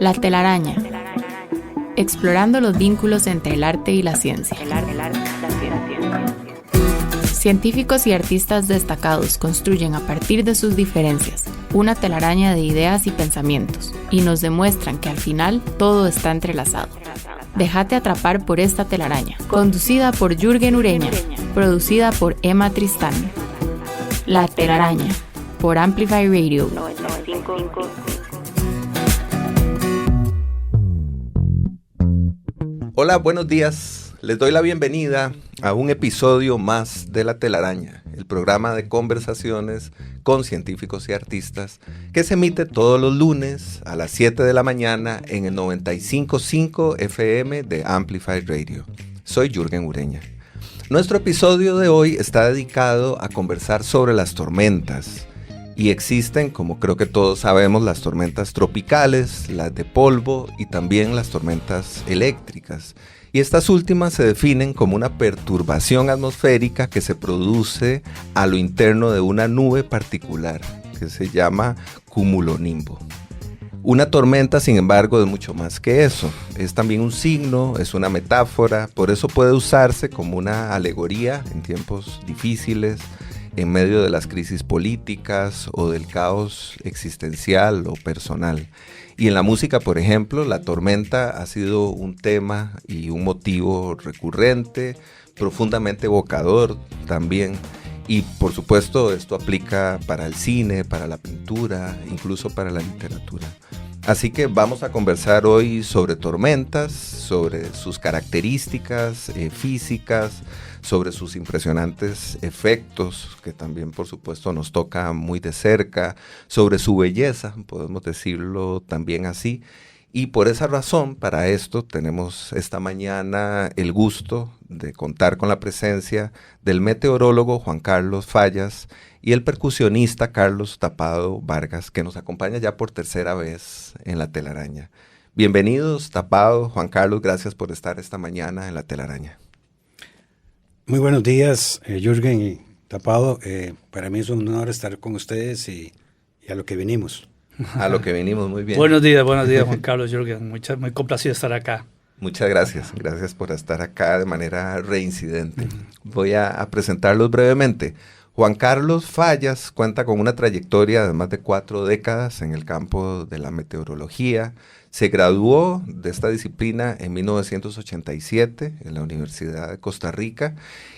La telaraña. Explorando los vínculos entre el arte y la ciencia. Científicos y artistas destacados construyen a partir de sus diferencias una telaraña de ideas y pensamientos y nos demuestran que al final todo está entrelazado. Déjate atrapar por esta telaraña, conducida por Jürgen Ureña, producida por Emma Tristán. La telaraña, por Amplify Radio 95.5. Hola, buenos días. Les doy la bienvenida a un episodio más de La Telaraña, el programa de conversaciones con científicos y artistas que se emite todos los lunes a las 7 de la mañana en el 95.5 FM de Amplify Radio. Soy Jürgen Ureña. Nuestro episodio de hoy está dedicado a conversar sobre las tormentas. Y existen, como creo que todos sabemos, las tormentas tropicales, las de polvo y también las tormentas eléctricas. Y estas últimas se definen como una perturbación atmosférica que se produce a lo interno de una nube particular, que se llama cumulonimbo. Una tormenta, sin embargo, es mucho más que eso. Es también un signo, es una metáfora, por eso puede usarse como una alegoría en tiempos difíciles, en medio de las crisis políticas o del caos existencial o personal. Y en la música, por ejemplo, la tormenta ha sido un tema y un motivo recurrente, profundamente evocador también. Y por supuesto esto aplica para el cine, para la pintura, incluso para la literatura. Así que vamos a conversar hoy sobre tormentas, sobre sus características físicas, sobre sus impresionantes efectos, que también por supuesto nos toca muy de cerca, sobre su belleza, podemos decirlo también así. Y por esa razón, para esto, tenemos esta mañana el gusto de contar con la presencia del meteorólogo Juan Carlos Fallas y el percusionista Carlos Tapado Vargas, que nos acompaña ya por tercera vez en La Telaraña. Bienvenidos, Tapado, Juan Carlos, gracias por estar esta mañana en La Telaraña. Muy buenos días, Jürgen y Tapado. Para mí es un honor estar con ustedes y a lo que venimos. A lo que venimos, muy bien. Buenos días, Juan Carlos, Jürgen. Muy complacido estar acá. Muchas gracias. Gracias por estar acá de manera reincidente. Voy a presentarlos brevemente. Juan Carlos Fallas cuenta con una trayectoria de más de 4 décadas en el campo de la meteorología. Se graduó de esta disciplina en 1987 en la Universidad de Costa Rica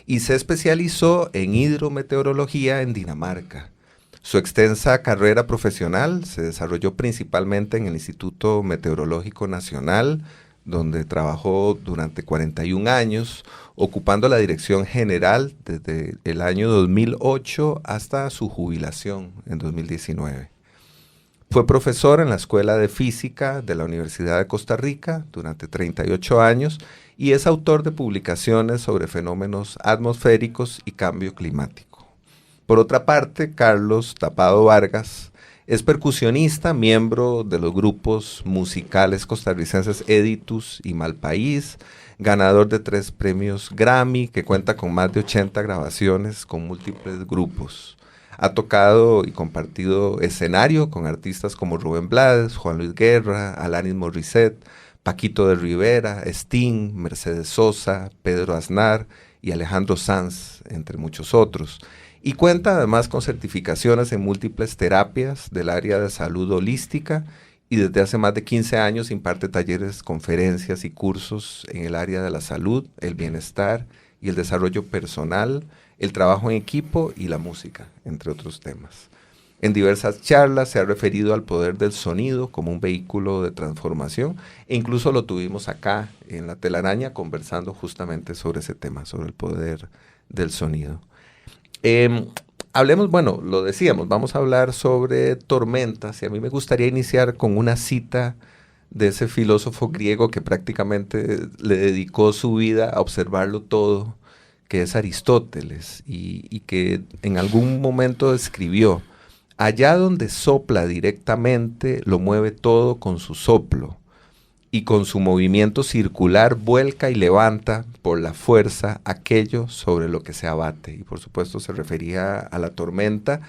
y se especializó en hidrometeorología en Dinamarca. Su extensa carrera profesional se desarrolló principalmente en el Instituto Meteorológico Nacional, donde trabajó durante 41 años, ocupando la dirección general desde el año 2008 hasta su jubilación en 2019. Fue profesor en la Escuela de Física de la Universidad de Costa Rica durante 38 años y es autor de publicaciones sobre fenómenos atmosféricos y cambio climático. Por otra parte, Carlos Tapado Vargas es percusionista, miembro de los grupos musicales costarricenses Editus y Malpaís, ganador de 3 premios Grammy, que cuenta con más de 80 grabaciones con múltiples grupos. Ha tocado y compartido escenario con artistas como Rubén Blades, Juan Luis Guerra, Alanis Morissette, Paquito de Rivera, Sting, Mercedes Sosa, Pedro Aznar y Alejandro Sanz, entre muchos otros. Y cuenta además con certificaciones en múltiples terapias del área de salud holística y desde hace más de 15 años imparte talleres, conferencias y cursos en el área de la salud, el bienestar y el desarrollo personal, el trabajo en equipo y la música, entre otros temas. En diversas charlas se ha referido al poder del sonido como un vehículo de transformación e incluso lo tuvimos acá en La Telaraña conversando justamente sobre ese tema, sobre el poder del sonido. Hablemos, bueno, lo decíamos, vamos a hablar sobre tormentas y a mí me gustaría iniciar con una cita de ese filósofo griego que prácticamente le dedicó su vida a observarlo todo, que es Aristóteles, y que en algún momento escribió: allá donde sopla directamente lo mueve todo con su soplo, y con su movimiento circular vuelca y levanta por la fuerza aquello sobre lo que se abate. Y por supuesto se refería a la tormenta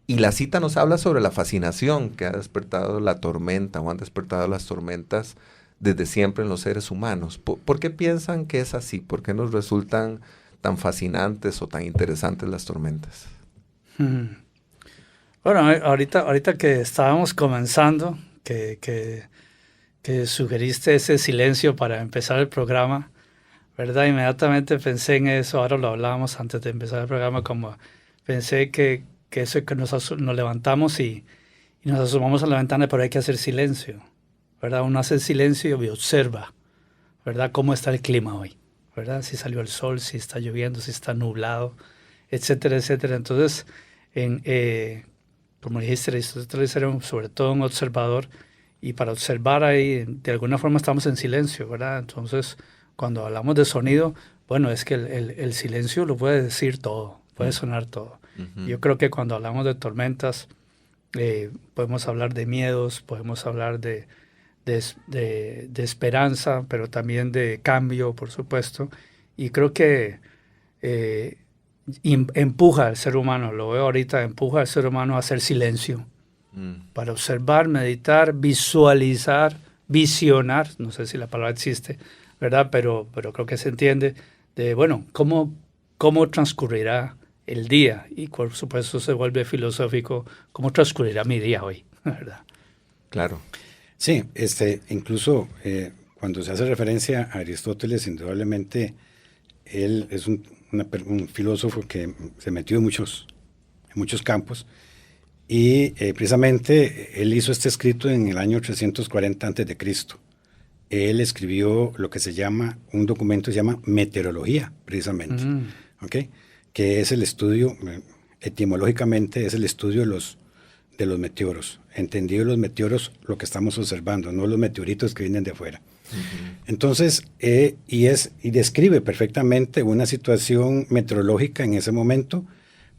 Y la cita nos habla sobre la fascinación que ha despertado la tormenta o han despertado las tormentas desde siempre en los seres humanos. ¿Por qué piensan que es así? ¿Por qué nos resultan tan fascinantes o tan interesantes las tormentas? Bueno, ahorita que estábamos comenzando, que sugeriste ese silencio para empezar el programa, ¿verdad? Inmediatamente pensé en eso, ahora lo hablábamos antes de empezar el programa, como pensé que eso es que nos levantamos y nos asomamos a la ventana, pero hay que hacer silencio, ¿verdad? Uno hace silencio y observa, ¿verdad? Cómo está el clima hoy, ¿verdad? Si salió el sol, si está lloviendo, si está nublado, etcétera, etcétera. Entonces, como dijiste, Aristóteles era sobre todo un observador, y para observar ahí, de alguna forma estamos en silencio, ¿verdad? Entonces, cuando hablamos de sonido, bueno, es que el silencio lo puede decir todo, puede sonar todo. Uh-huh. Yo creo que cuando hablamos de tormentas, podemos hablar de miedos, podemos hablar de esperanza, pero también de cambio, por supuesto. Y creo que empuja al ser humano, lo veo ahorita, empuja al ser humano a hacer silencio, para observar, meditar, visualizar, visionar, no sé si la palabra existe, ¿verdad? Pero creo que se entiende de, bueno, cómo transcurrirá el día, y por supuesto se vuelve filosófico, cómo transcurrirá mi día hoy, ¿verdad? Claro. Sí, incluso cuando se hace referencia a Aristóteles, indudablemente él es un filósofo que se metió en muchos campos, y precisamente él hizo este escrito en el año 340 a.C. Él escribió lo que se llama, un documento que se llama meteorología, precisamente, ¿okay? Que es el estudio, etimológicamente es el estudio de los meteoros, entendido los meteoros, lo que estamos observando, no los meteoritos que vienen de afuera. Uh-huh. Entonces, y describe perfectamente una situación meteorológica en ese momento,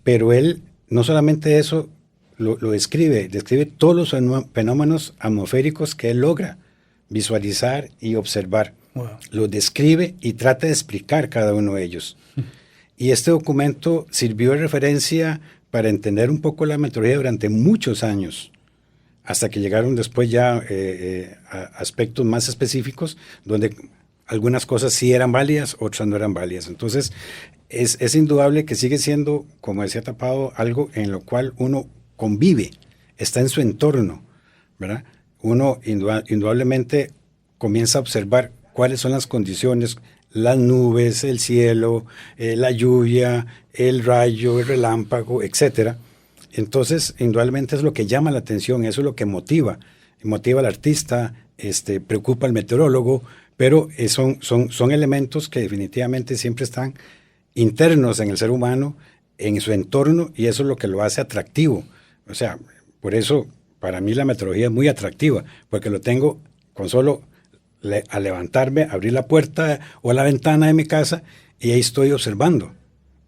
pero él no solamente eso lo describe todos los fenómenos atmosféricos que él logra visualizar y observar. Wow. Lo describe y trata de explicar cada uno de ellos. Y este documento sirvió de referencia para entender un poco la meteorología durante muchos años, hasta que llegaron después ya a aspectos más específicos, donde algunas cosas sí eran válidas, otras no eran válidas. Entonces, es indudable que sigue siendo, como decía Tapado, algo en lo cual uno convive, está en su entorno, ¿verdad? Uno indudablemente comienza a observar cuáles son las condiciones, las nubes, el cielo, la lluvia, el rayo, el relámpago, etcétera. Entonces, indudablemente es lo que llama la atención, eso es lo que motiva al artista, preocupa al meteorólogo, pero son elementos que definitivamente siempre están internos en el ser humano, en su entorno, y eso es lo que lo hace atractivo. O sea, por eso para mí la meteorología es muy atractiva, porque lo tengo con solo a levantarme, abrir la puerta o la ventana de mi casa, y ahí estoy observando.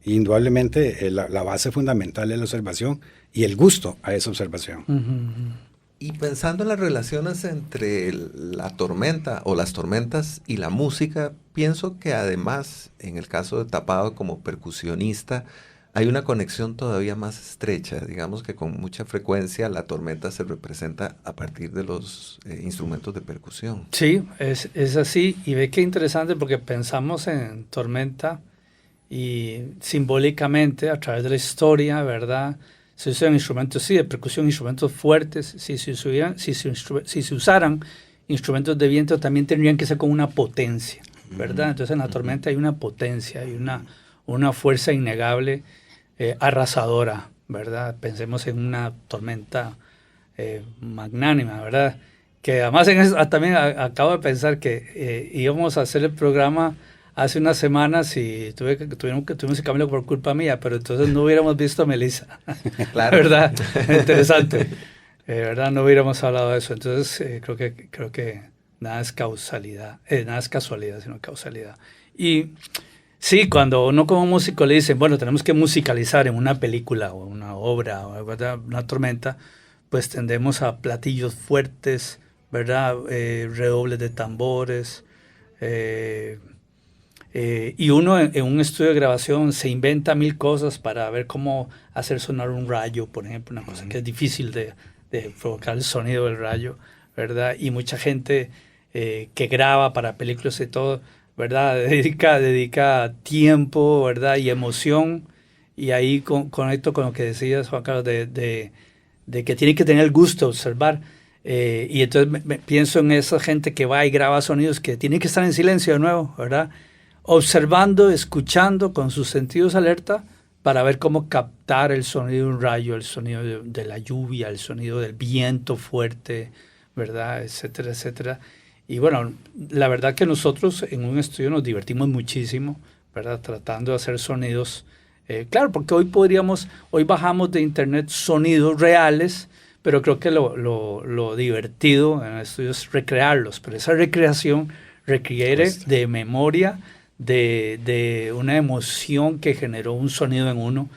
Y indudablemente la base fundamental es la observación y el gusto a esa observación. Uh-huh. Y pensando en las relaciones entre la tormenta o las tormentas y la música, pienso que además, en el caso de Tapado como percusionista, hay una conexión todavía más estrecha. Digamos que con mucha frecuencia la tormenta se representa a partir de los instrumentos de percusión. Sí, es así. Y ve qué interesante, porque pensamos en tormenta y simbólicamente a través de la historia, ¿verdad? Se usan instrumentos, sí, de percusión, instrumentos fuertes. Si se usaran instrumentos de viento, también tendrían que ser con una potencia, ¿verdad? Entonces en la tormenta hay una potencia, hay una fuerza innegable, arrasadora, ¿verdad? Pensemos en una tormenta magnánima, ¿verdad? Que además también acabo de pensar que íbamos a hacer el programa hace unas semanas y tuvimos que cambiarlo por culpa mía, pero entonces no hubiéramos visto a Melissa. Claro. ¿Verdad? Interesante. ¿Verdad? No hubiéramos hablado de eso. Entonces creo que nada es causalidad, nada es casualidad, sino causalidad. Y sí, cuando uno como músico le dicen, bueno, tenemos que musicalizar en una película o una obra o una tormenta, pues tendemos a platillos fuertes, ¿verdad? Redobles de tambores, Y uno en un estudio de grabación se inventa 1000 cosas para ver cómo hacer sonar un rayo, por ejemplo, una cosa que es difícil de provocar el sonido del rayo, ¿verdad? Y mucha gente que graba para películas y todo, ¿verdad? Dedica tiempo, ¿verdad? Y emoción. Y ahí conecto con lo que decías, Juan Carlos, de que tiene que tener el gusto de observar. Y entonces pienso en esa gente que va y graba sonidos que tiene que estar en silencio de nuevo, ¿verdad? Observando, escuchando con sus sentidos alerta para ver cómo captar el sonido de un rayo, el sonido de la lluvia, el sonido del viento fuerte, ¿verdad? Etcétera, etcétera. Y bueno, la verdad que nosotros en un estudio nos divertimos muchísimo, ¿verdad? Tratando de hacer sonidos. Claro, porque hoy bajamos de internet sonidos reales, pero creo que lo divertido en el estudio es recrearlos. Pero esa recreación requiere de memoria, de una emoción que generó un sonido en uno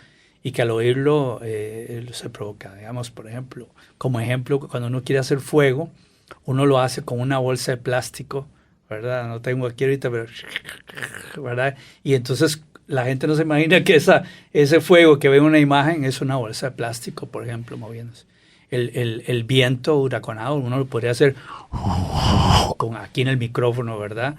y que al oírlo se provoca. Digamos, por ejemplo, como ejemplo, cuando uno quiere hacer fuego, uno lo hace con una bolsa de plástico, ¿verdad? No tengo aquí ahorita, pero ¿verdad? Y entonces la gente no se imagina que ese fuego que ve en una imagen es una bolsa de plástico, por ejemplo, moviéndose. El viento huracanado, uno lo podría hacer aquí en el micrófono, ¿verdad?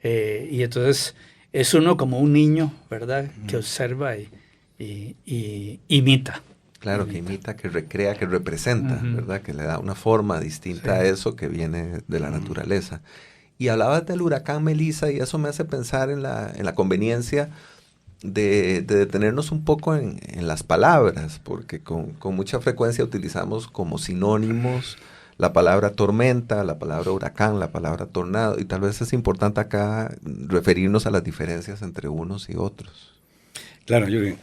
Y entonces es uno como un niño, ¿verdad? Que observa y imita. Claro, que imita, que recrea, que representa, ¿verdad? Que le da una forma distinta a eso que viene de la naturaleza. Y hablabas del huracán Melissa y eso me hace pensar en la conveniencia de detenernos un poco en las palabras, porque con mucha frecuencia utilizamos como sinónimos la palabra tormenta, la palabra huracán, la palabra tornado, y tal vez es importante acá referirnos a las diferencias entre unos y otros. Claro, Jürgen.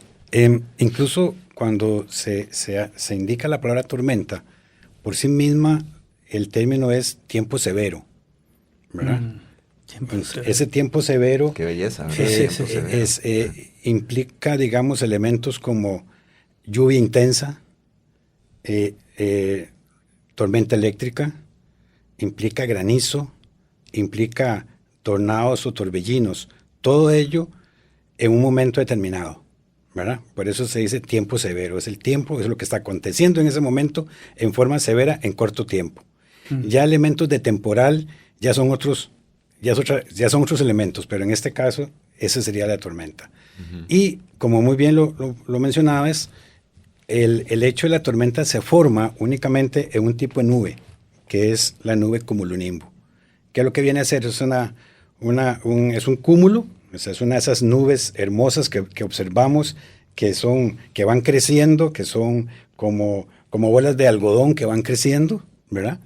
Incluso cuando se indica la palabra tormenta, por sí misma el término es tiempo severo, ¿verdad? Ese tiempo severo, qué belleza, ¿verdad? Implica, digamos, elementos como lluvia intensa, tormenta eléctrica, implica granizo, implica tornados o torbellinos, todo ello en un momento determinado, ¿verdad? Por eso se dice tiempo severo, es el tiempo, es lo que está aconteciendo en ese momento en forma severa en corto tiempo. Ya elementos de temporal ya son otros elementos, pero en este caso esa sería la tormenta. Y como muy bien lo mencionabas, el hecho de la tormenta se forma únicamente en un tipo de nube, que es la nube cumulonimbo. ¿Qué es lo que viene a ser? Es un cúmulo, es una de esas nubes hermosas que observamos, que van creciendo, que son como bolas de algodón que van creciendo, ¿verdad?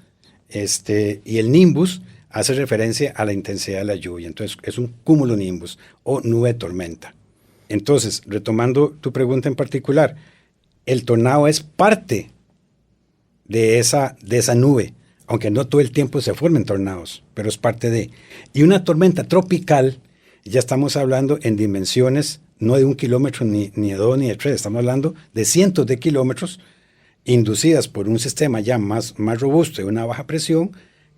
Y el nimbus hace referencia a la intensidad de la lluvia. Entonces, es un cumulonimbus o nube de tormenta. Entonces, retomando tu pregunta en particular, el tornado es parte de esa nube, aunque no todo el tiempo se formen tornados, pero es parte de. Y una tormenta tropical, ya estamos hablando en dimensiones no de 1 kilómetro, ni de 2, ni de 3, estamos hablando de cientos de kilómetros, inducidas por un sistema ya más robusto y una baja presión,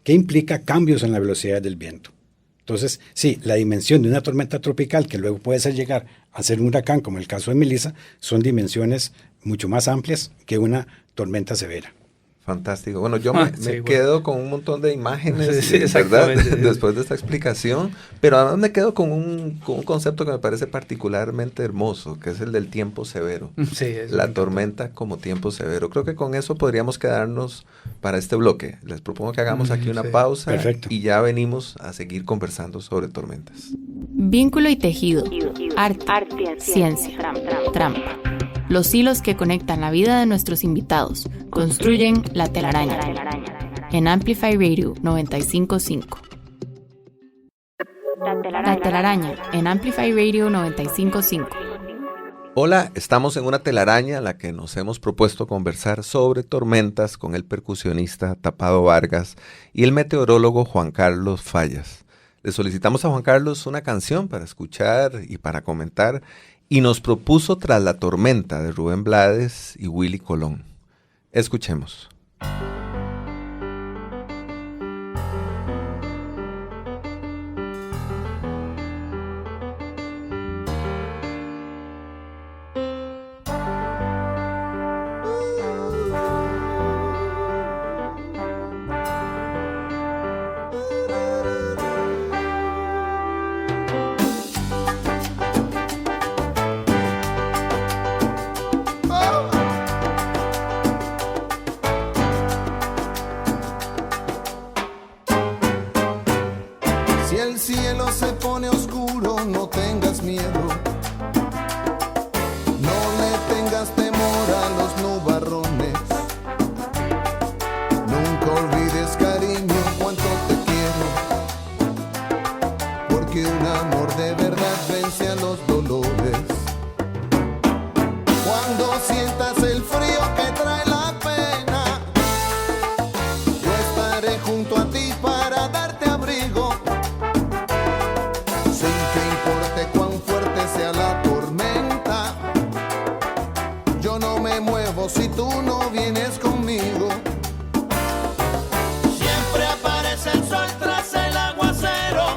que implica cambios en la velocidad del viento. Entonces, sí, la dimensión de una tormenta tropical, que luego puede llegar a ser un huracán, como el caso de Melissa, son dimensiones mucho más amplias que una tormenta severa. Fantástico. Bueno, yo me quedo con un montón de imágenes, ¿verdad? Después de esta explicación, pero además me quedo con un concepto que me parece particularmente hermoso, que es el del tiempo severo. La tormenta como tiempo severo. Creo que con eso podríamos quedarnos para este bloque. Les propongo que hagamos aquí una pausa. Perfecto. Y ya venimos a seguir conversando sobre tormentas. Vínculo y tejido, arte, ciencia, trampa. Los hilos que conectan la vida de nuestros invitados construyen la telaraña. En Amplify Radio 95.5. La telaraña en Amplify Radio 95.5. Hola, estamos en una telaraña en la que nos hemos propuesto conversar sobre tormentas con el percusionista Tapado Vargas y el meteorólogo Juan Carlos Fallas. Le solicitamos a Juan Carlos una canción para escuchar y para comentar y nos propuso Tras la tormenta de Rubén Blades y Willy Colón. Escuchemos. cielo se pone oscuro, no tengas miedo. No le tengas temor a los nubarrones. Nunca olvides, cariño, cuánto te quiero. Porque un amor de verdad vence a los dolores. Cuando sientas el frío que trae la pena, yo estaré junto a ti para darte abrigo. Sin que importe cuán fuerte sea la tormenta, yo no me muevo si tú no vienes conmigo. Siempre aparece el sol tras el aguacero.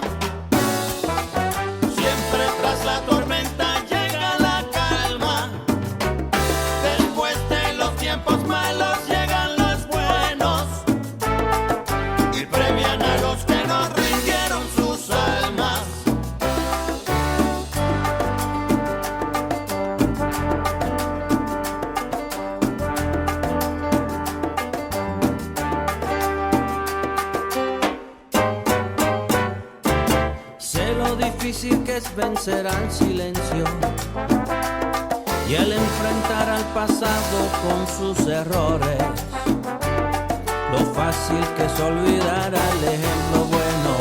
Siempre tras la tormenta llega la calma. Después de los tiempos malos llegan los buenos y premian a los que no rindieron sus almas. Sé lo difícil que es vencer al silencio y el enfrentar al pasado con sus errores. Lo fácil que es olvidar al ejemplo bueno,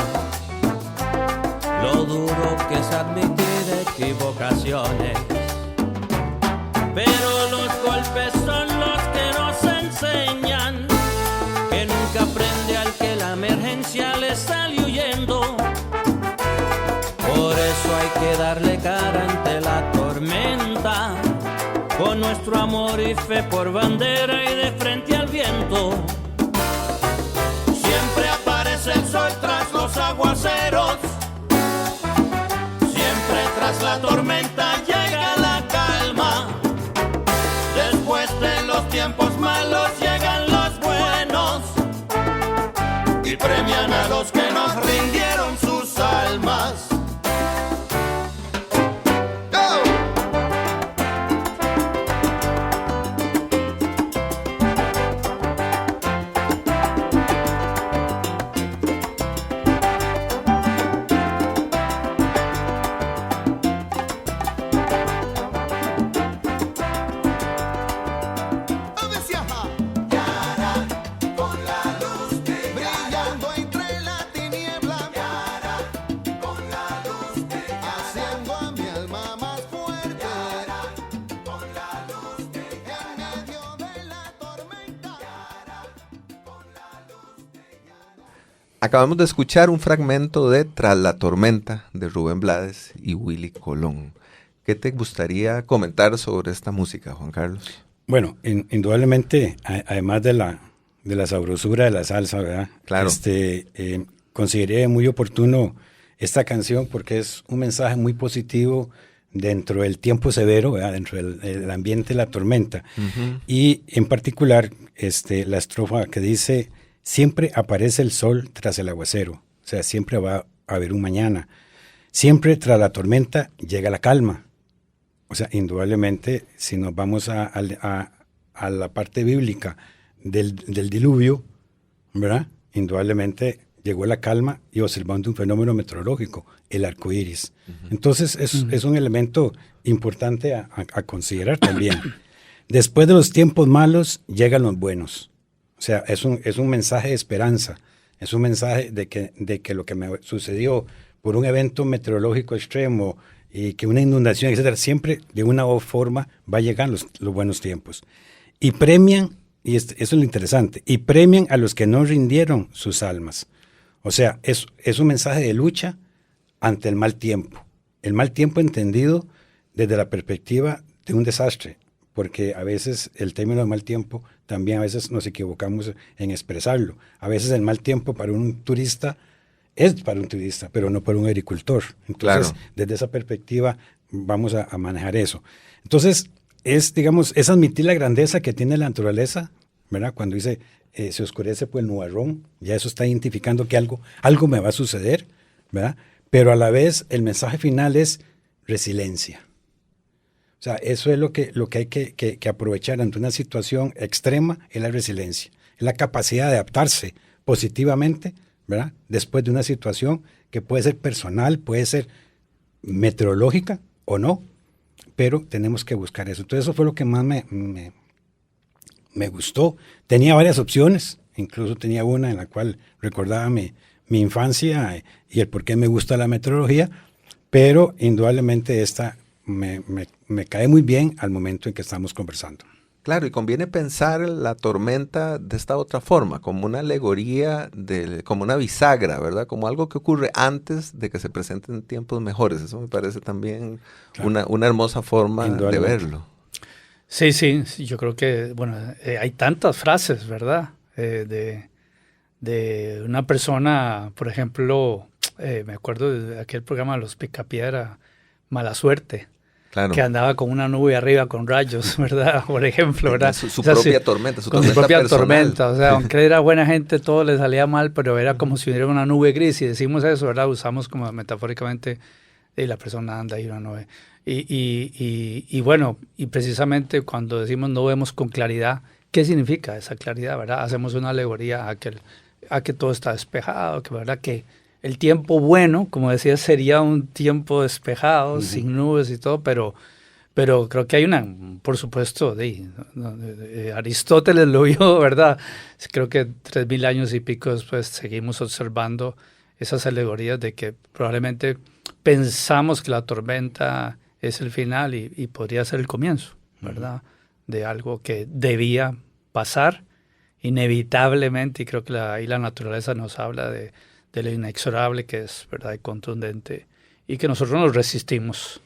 lo duro que es admitir equivocaciones. Pero los golpes son los que nos enseñan que nunca aprende al que la emergencia le sale huyendo. Por eso hay que darle cara ante la tormenta, con nuestro amor y fe por bandera y de frente al viento. Siempre aparece el sol tras los aguaceros. Siempre tras la tormenta llega la calma. Después de los tiempos malos llegan los buenos y premian a los que nos rindieron sus almas. Brillando entre la tiniebla, haciendo a mi alma más fuerte. En medio de la tormenta. Acabamos de escuchar un fragmento de Tras la tormenta de Rubén Blades y Willy Colón. ¿Qué te gustaría comentar sobre esta música, Juan Carlos? Bueno, indudablemente, además de la sabrosura de la salsa, ¿verdad? Claro. Consideré muy oportuno esta canción porque es un mensaje muy positivo dentro del tiempo severo, ¿verdad? Dentro del ambiente de la tormenta. Uh-huh. Y en particular, la estrofa que dice, siempre aparece el sol tras el aguacero, o sea, siempre va a haber un mañana. Siempre tras la tormenta llega la calma. O sea, indudablemente, si nos vamos a la parte bíblica del diluvio, ¿verdad? Indudablemente llegó la calma y observando un fenómeno meteorológico, el arco iris. Uh-huh. Entonces, es un elemento importante a considerar también. Después de los tiempos malos, llegan los buenos. O sea, es un mensaje de esperanza. Es un mensaje de que lo que me sucedió por un evento meteorológico extremo y que una inundación, etcétera, siempre de una u otra forma va a llegar los buenos tiempos. Y premian, y eso es lo interesante, y premian a los que no rindieron sus almas. O sea, es un mensaje de lucha ante el mal tiempo. El mal tiempo entendido desde la perspectiva de un desastre, porque a veces el término de mal tiempo también a veces nos equivocamos en expresarlo. A veces el mal tiempo para un turista es para un turista, pero no para un agricultor. Entonces, claro, desde esa perspectiva vamos a manejar eso. Entonces, es admitir la grandeza que tiene la naturaleza, ¿verdad? Cuando dice, se oscurece pues el nubarrón, ya eso está identificando que algo me va a suceder, ¿verdad? Pero a la vez, el mensaje final es resiliencia. O sea, eso es lo que hay que aprovechar ante una situación extrema, es la resiliencia, es la capacidad de adaptarse positivamente ¿verdad? Después de una situación que puede ser personal, puede ser meteorológica o no, pero tenemos que buscar eso. Entonces eso fue lo que más me gustó. Tenía varias opciones, incluso tenía una en la cual recordaba mi infancia y el por qué me gusta la meteorología, pero indudablemente esta me cae muy bien al momento en que estamos conversando. Claro, y conviene pensar la tormenta de esta otra forma, como una alegoría, como una bisagra, ¿verdad? Como algo que ocurre antes de que se presenten tiempos mejores. Eso me parece también una hermosa forma de verlo. Sí, yo creo que, bueno, hay tantas frases, ¿verdad? De una persona, por ejemplo, me acuerdo de aquel programa de los Picapiedra, Mala Suerte. Claro. Que andaba con una nube arriba con rayos, ¿verdad? Por ejemplo, ¿verdad? Su propia tormenta, su propia personal. Tormenta. O sea, aunque era buena gente, todo le salía mal, pero era como si hubiera una nube gris. Y decimos eso, ¿verdad? Usamos como metafóricamente, la persona anda ahí una nube. Y bueno, y precisamente cuando decimos no vemos con claridad, ¿qué significa esa claridad, verdad? Hacemos una alegoría a que todo está despejado, que verdad que el tiempo bueno, como decía, sería un tiempo despejado, sin nubes y todo, pero creo que hay por supuesto, Aristóteles lo vio, ¿verdad? Creo que 3.000 años y pico después seguimos observando esas alegorías de que probablemente pensamos que la tormenta es el final y podría ser el comienzo, ¿verdad? De algo que debía pasar inevitablemente, y creo que ahí la naturaleza nos habla de lo inexorable que es, ¿verdad? Y contundente, y que nosotros nos resistimos,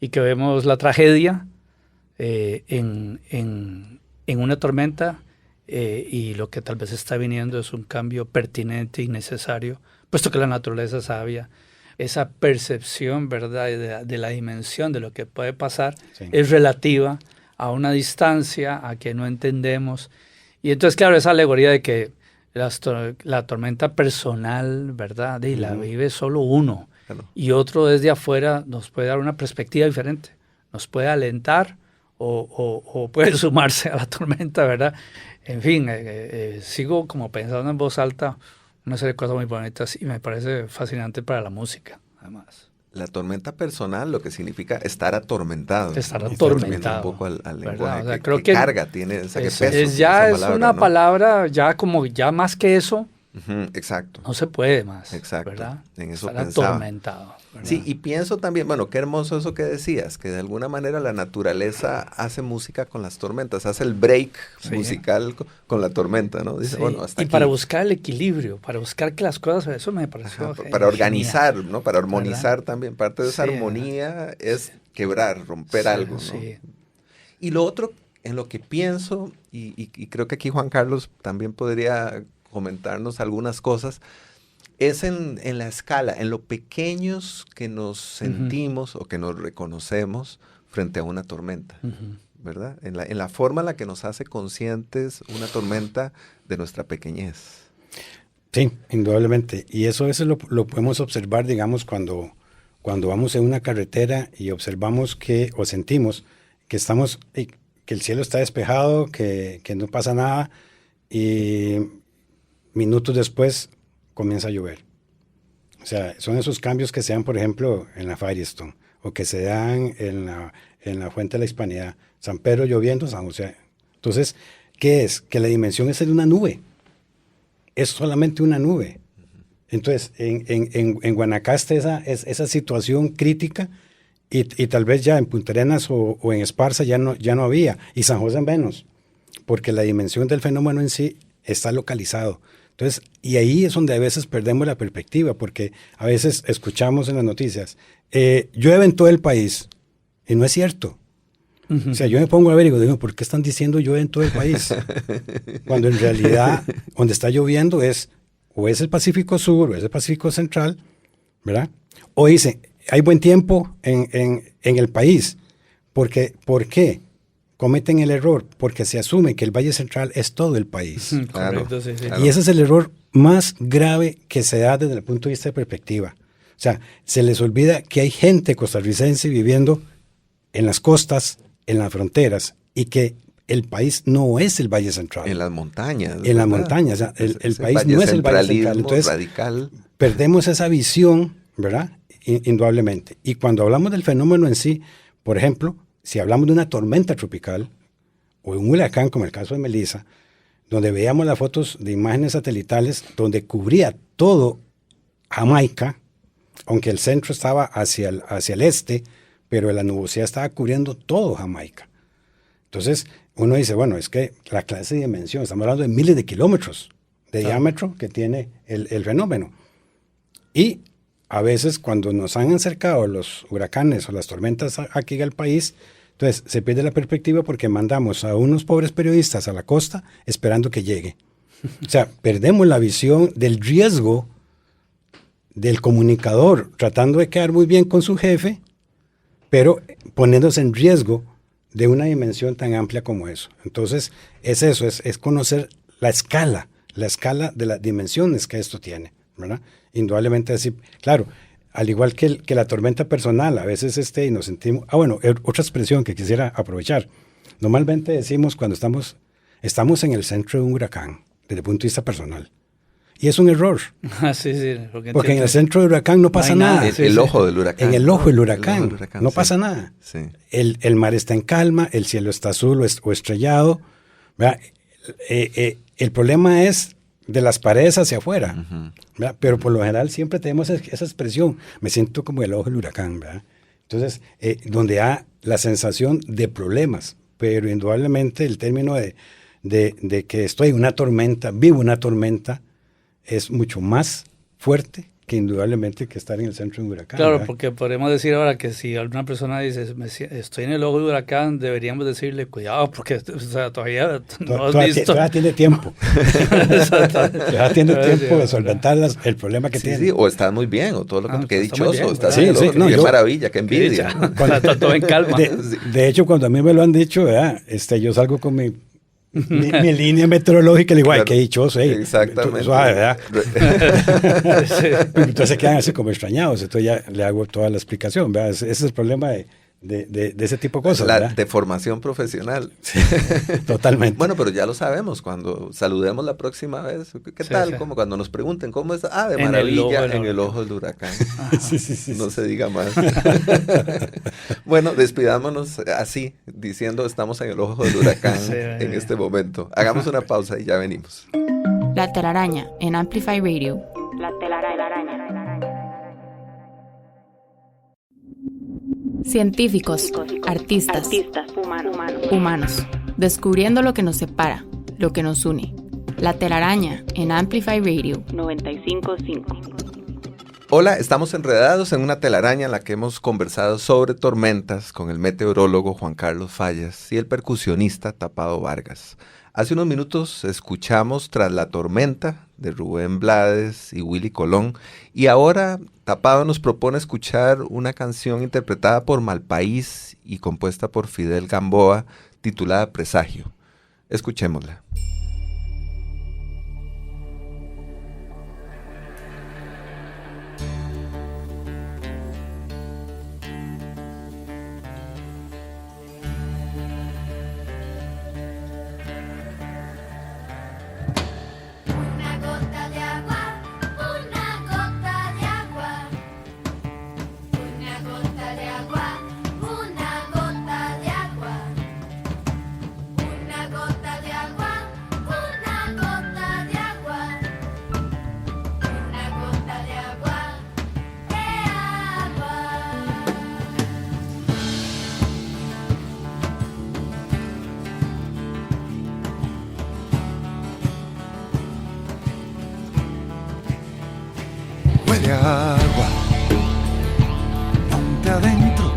y que vemos la tragedia en una tormenta, y lo que tal vez está viniendo es un cambio pertinente y necesario, puesto que la naturaleza es sabia. Esa percepción, ¿verdad?, de la dimensión de lo que puede pasar, sí, es relativa a una distancia a que no entendemos. Y entonces, claro, esa alegoría de que la tormenta personal, ¿verdad?, y la vive solo uno, claro, y otro desde afuera nos puede dar una perspectiva diferente, nos puede alentar o puede sumarse a la tormenta, ¿verdad? En fin, sigo como pensando en voz alta una serie de cosas muy bonitas y me parece fascinante para la música, además. La tormenta personal, lo que significa estar atormentado. Estar ¿no? atormentado. Un poco al lenguaje. O sea, creo que carga tiene, o sea, que peso. Es una ¿no? palabra, ya más que eso. Exacto. No se puede más. Exacto. ¿Verdad? En eso estar pensaba. Atormentado. ¿Verdad? Sí, y pienso también, bueno, qué hermoso eso que decías, que de alguna manera la naturaleza hace música con las tormentas, hace el break musical con la tormenta, ¿no? Dice, bueno, hasta y aquí. para buscar el equilibrio, para buscar que las cosas, eso me pareció para organizar, ¿no? Para armonizar, ¿verdad? También. Parte de esa armonía es quebrar, romper algo, ¿no? Sí. Y lo otro en lo que pienso, y creo que aquí Juan Carlos también podría comentarnos algunas cosas, es en la escala, en lo pequeños que nos sentimos o que nos reconocemos frente a una tormenta, ¿verdad? En la forma en la que nos hace conscientes una tormenta de nuestra pequeñez. Sí, indudablemente. Y eso a veces lo podemos observar, digamos, cuando vamos en una carretera y observamos o sentimos que que el cielo está despejado, que no pasa nada, y minutos después comienza a llover. O sea, son esos cambios que se dan, por ejemplo, en la Firestone, o que se dan en la Fuente de la Hispanidad. San Pedro lloviendo, San José. Entonces, ¿qué es? Que la dimensión es de una nube. Es solamente una nube. Entonces, en Guanacaste esa situación crítica, y tal vez ya en Punta Arenas o en Esparza ya no había, y San José menos, porque la dimensión del fenómeno en sí está localizado. Entonces, y ahí es donde a veces perdemos la perspectiva, porque a veces escuchamos en las noticias, llueve en todo el país, y no es cierto. O sea, yo me pongo a ver y digo, ¿por qué están diciendo llueve en todo el país? Cuando en realidad, donde está lloviendo o es el Pacífico Sur, o es el Pacífico Central, ¿verdad? O dicen, hay buen tiempo en el país. ¿Por qué? Cometen el error porque se asume que el Valle Central es todo el país. Correcto, sí. Y ese es el error más grave que se da desde el punto de vista de perspectiva. O sea, se les olvida que hay gente costarricense viviendo en las costas, en las fronteras, y que el país no es el Valle Central. En las montañas. En las montañas. O sea, el país no es el Valle Central. Entonces, radical. Perdemos esa visión, ¿verdad? Indudablemente. Y cuando hablamos del fenómeno en sí, por ejemplo, si hablamos de una tormenta tropical o un huracán, como el caso de Melissa, donde veíamos las fotos de imágenes satelitales donde cubría todo Jamaica, aunque el centro estaba hacia el este, pero la nubosidad estaba cubriendo todo Jamaica. Entonces, uno dice, bueno, es que la clase de dimensión, estamos hablando de miles de kilómetros de diámetro que tiene el fenómeno. Y a veces cuando nos han acercado los huracanes o las tormentas aquí al país, entonces se pierde la perspectiva porque mandamos a unos pobres periodistas a la costa esperando que llegue. O sea, perdemos la visión del riesgo del comunicador tratando de quedar muy bien con su jefe, pero poniéndose en riesgo de una dimensión tan amplia como eso. Entonces, es eso, es conocer la escala de las dimensiones que esto tiene, ¿verdad? Indudablemente así, claro, al igual que la tormenta personal, a veces y nos sentimos... bueno, otra expresión que quisiera aprovechar. Normalmente decimos cuando estamos en el centro de un huracán, desde el punto de vista personal. Y es un error. Sí, porque en el centro del huracán no pasa nada. El ojo del huracán. En el ojo del huracán no pasa nada. Sí. El mar está en calma, el cielo está azul o estrellado. ¿Verdad? El problema es de las paredes hacia afuera. ¿Verdad? Pero por lo general siempre tenemos esa expresión. Me siento como el ojo del huracán. ¿Verdad? Entonces, donde hay la sensación de problemas. Pero indudablemente el término de que estoy en una tormenta, vivo una tormenta, es mucho más fuerte que indudablemente que estar en el centro de un huracán. Claro, ¿verdad? porque podemos decir ahora que si alguna persona dice, estoy en el ojo del huracán, deberíamos decirle, cuidado, porque todavía no has visto. Todavía tiene tiempo. Todavía tiene tiempo de solventar el problema que tiene. Sí, o estás muy bien, o todo lo que dichoso. Bien, estás sí, qué maravilla, qué envidia. Está todo en calma. De hecho, cuando a mí me lo han dicho, ¿verdad? Yo salgo con mi línea meteorológica, le digo, ay, qué dichoso, exactamente. Suave, ¿verdad? Entonces se quedan así como extrañados, entonces ya le hago toda la explicación, ¿verdad? Ese es el problema de ese tipo de cosas, La ¿verdad? deformación profesional. Sí, totalmente. Bueno, pero ya lo sabemos, cuando saludemos la próxima vez, ¿qué tal? Sí. Como cuando nos pregunten, ¿cómo está? De En maravilla, el el ojo del huracán. Sí. No se diga más. Bueno, despidámonos así, diciendo estamos en el ojo del huracán en este momento. Hagamos una pausa y ya venimos. La telaraña en Amplify Radio. La telaraña. Científicos, artistas, humanos, descubriendo lo que nos separa, lo que nos une. La telaraña en Amplify Radio 95.5. Hola, estamos enredados en una telaraña en la que hemos conversado sobre tormentas con el meteorólogo Juan Carlos Fallas y el percusionista Tapado Vargas. Hace unos minutos escuchamos Tras la tormenta de Rubén Blades y Willy Colón, y ahora Tapado nos propone escuchar una canción interpretada por Malpaís y compuesta por Fidel Gamboa titulada Presagio. Escuchémosla. Huele a agua, monte adentro,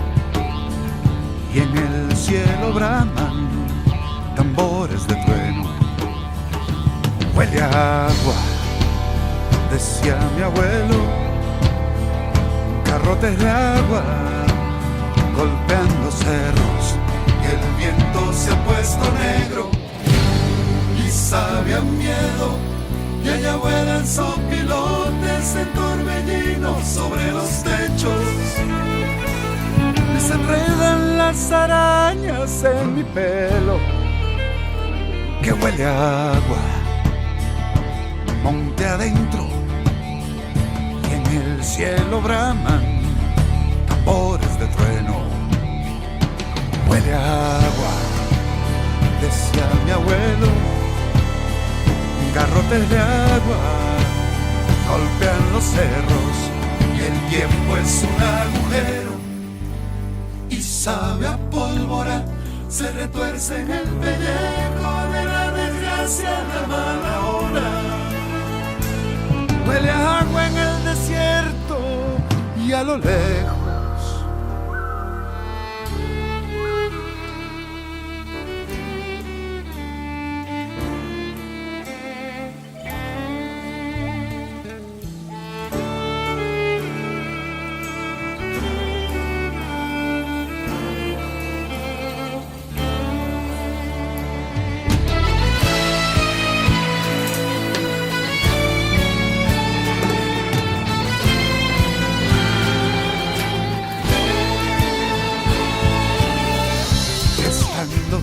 y en el cielo braman tambores de trueno. Huele a agua, decía mi abuelo, carrotes de agua golpeando cerros, y el viento se ha puesto negro y sabe a miedo. Y allá vuelan sopilotes en torbellinos sobre los techos. Me se enredan las arañas en mi pelo que huele a agua, monte adentro, y en el cielo braman tambores de trueno. Huele a agua, decía mi abuelo, garrotes de agua golpean los cerros y el tiempo es un agujero y sabe a pólvora, se retuerce en el pellejo de la desgracia, la mala hora. Huele a agua en el desierto y a lo lejos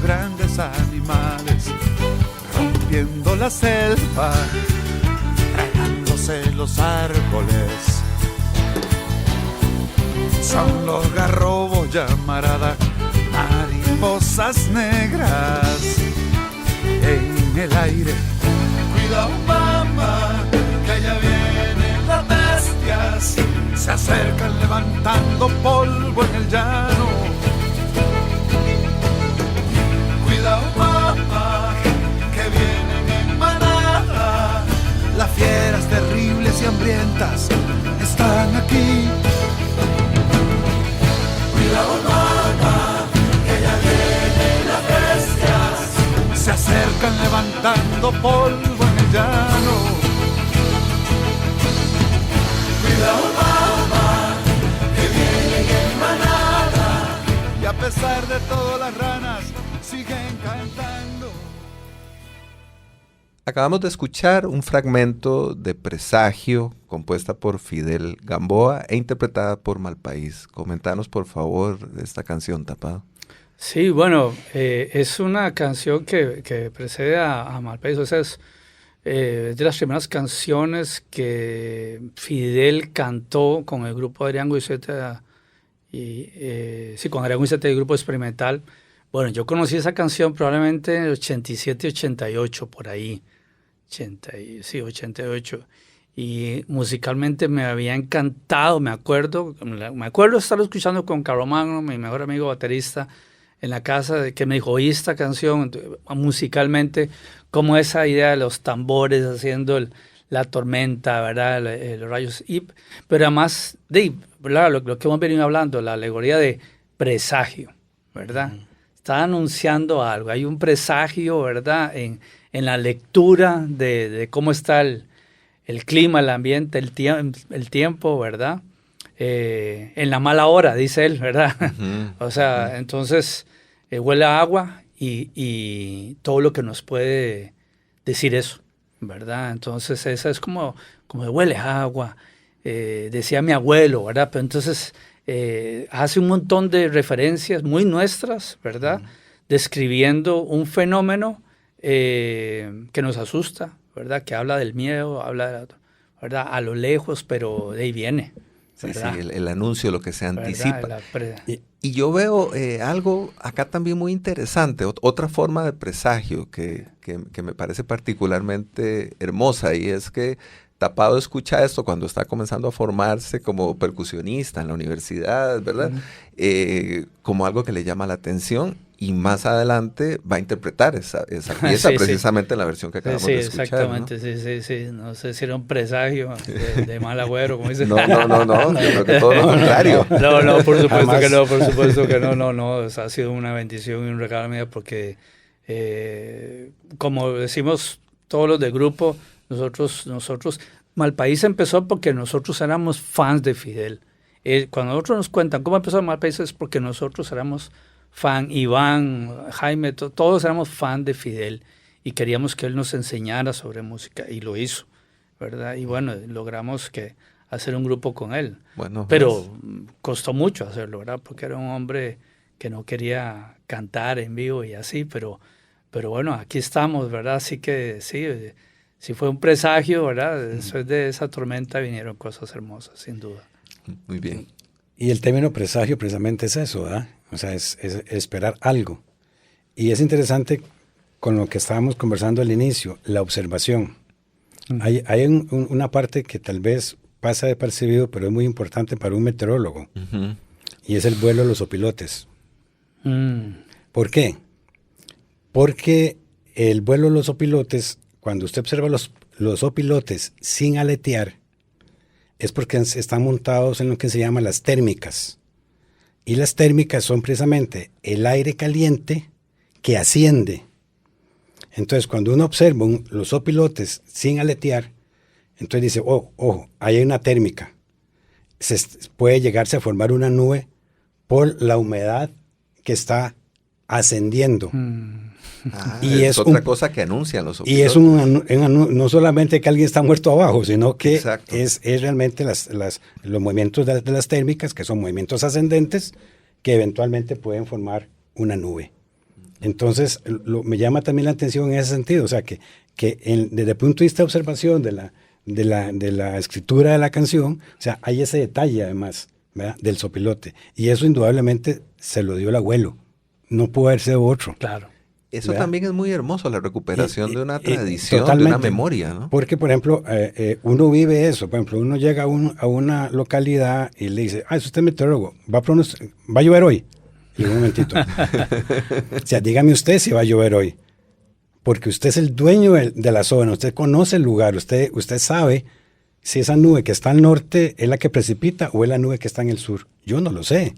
grandes animales rompiendo la selva, tragándose los árboles. Son los garrobos, llamarada, mariposas negras en el aire. Cuidado, mamá, que allá vienen las bestias, se acercan levantando polvo en el llano. Mamá, que vienen en manada, las fieras terribles y hambrientas están aquí. Cuidado, mamá, que ya vienen las bestias, se acercan levantando polvo en el llano. Cuidado, mamá, que vienen en manada, y a pesar de todo las ranas siguen cantando. Acabamos de escuchar un fragmento de Presagio, compuesta por Fidel Gamboa e interpretada por Malpaís. Comentanos, por favor, de esta canción, Tapado. Sí, bueno, es una canción que precede a Malpaís. O sea, es de las primeras canciones que Fidel cantó con el grupo Adrián Guiseta, con Adrián Guiseta y el grupo experimental. Bueno, yo conocí esa canción probablemente en el 87, 88, por ahí. 88. Y musicalmente me había encantado, me acuerdo estar escuchando con Carlomagno, mi mejor amigo baterista, en la casa, de que me dijo, oí esta canción, musicalmente, como esa idea de los tambores haciendo la tormenta, ¿verdad? Los rayos. Pero además, ¿verdad? Lo que hemos venido hablando, la alegoría de presagio, ¿verdad? Está anunciando algo, hay un presagio, ¿verdad? En la lectura de cómo está el clima, el ambiente, el tiempo, ¿verdad? En la mala hora, dice él, ¿verdad? O sea, entonces huele a agua y todo lo que nos puede decir eso, ¿verdad? Entonces esa es como huele a agua, decía mi abuelo, ¿verdad? Pero entonces hace un montón de referencias muy nuestras, ¿verdad? Describiendo un fenómeno que nos asusta, ¿verdad? Que habla del miedo, habla, ¿verdad? A lo lejos, pero de ahí viene. Sí, el anuncio, lo que se anticipa. ¿Verdad? Y yo veo algo acá también muy interesante, otra forma de presagio que me parece particularmente hermosa, y es que Tapado escucha esto cuando está comenzando a formarse como percusionista en la universidad, ¿verdad? Como algo que le llama la atención, y más adelante va a interpretar esa pieza precisamente en la versión que acabamos de escuchar. Exactamente, ¿no? Sí. No sé si era un presagio de mal agüero, como dice. No, yo creo que todo lo contrario. No, por supuesto que no, por supuesto que no. Ha sido una bendición y un regalo mío porque, como decimos todos los del grupo, nosotros, Malpaís empezó porque nosotros éramos fans de Fidel. Cuando nosotros nos cuentan cómo empezó Malpaís es porque nosotros éramos fan, Iván, Jaime, todos éramos fan de Fidel y queríamos que él nos enseñara sobre música y lo hizo, ¿verdad? Y bueno, logramos hacer un grupo con él. Bueno, pero costó mucho hacerlo, ¿verdad? Porque era un hombre que no quería cantar en vivo y así, pero pero bueno, aquí estamos, ¿verdad? Así que sí, si fue un presagio, ¿verdad? Después de esa tormenta vinieron cosas hermosas, sin duda. Muy bien. Y el término presagio precisamente es eso, ¿verdad? O sea, es esperar algo. Y es interesante con lo que estábamos conversando al inicio, la observación. Hay una parte que tal vez pasa de percibido, pero es muy importante para un meteorólogo. Y es el vuelo de los opilotes. ¿Por qué? Porque el vuelo de los opilotes, cuando usted observa los opilotes sin aletear, es porque están montados en lo que se llama las térmicas. Y las térmicas son precisamente el aire caliente que asciende. Entonces, cuando uno observa los opilotes sin aletear, entonces dice, ojo, ahí hay una térmica. Puede llegarse a formar una nube por la humedad que está ascendiendo. Y es otra cosa que anuncian los opilotes. Y es no solamente que alguien está muerto abajo, sino que es realmente los movimientos de las térmicas, que son movimientos ascendentes, que eventualmente pueden formar una nube. Entonces, me llama también la atención en ese sentido, o sea, que desde el punto de vista de observación de la escritura de la canción, o sea, hay ese detalle además, ¿verdad?, del sopilote. Y eso indudablemente se lo dio el abuelo, no pudo haber sido otro. Claro. Eso, ¿verdad?, también es muy hermoso, la recuperación de una tradición, totalmente, de una memoria, ¿no? Porque, por ejemplo, uno vive eso. Por ejemplo, uno llega a una localidad y le dice, es usted meteorólogo, ¿va a llover hoy? Y un momentito. O sea, dígame usted si va a llover hoy. Porque usted es el dueño de la zona, usted conoce el lugar, usted sabe si esa nube que está al norte es la que precipita o es la nube que está en el sur. Yo no lo sé.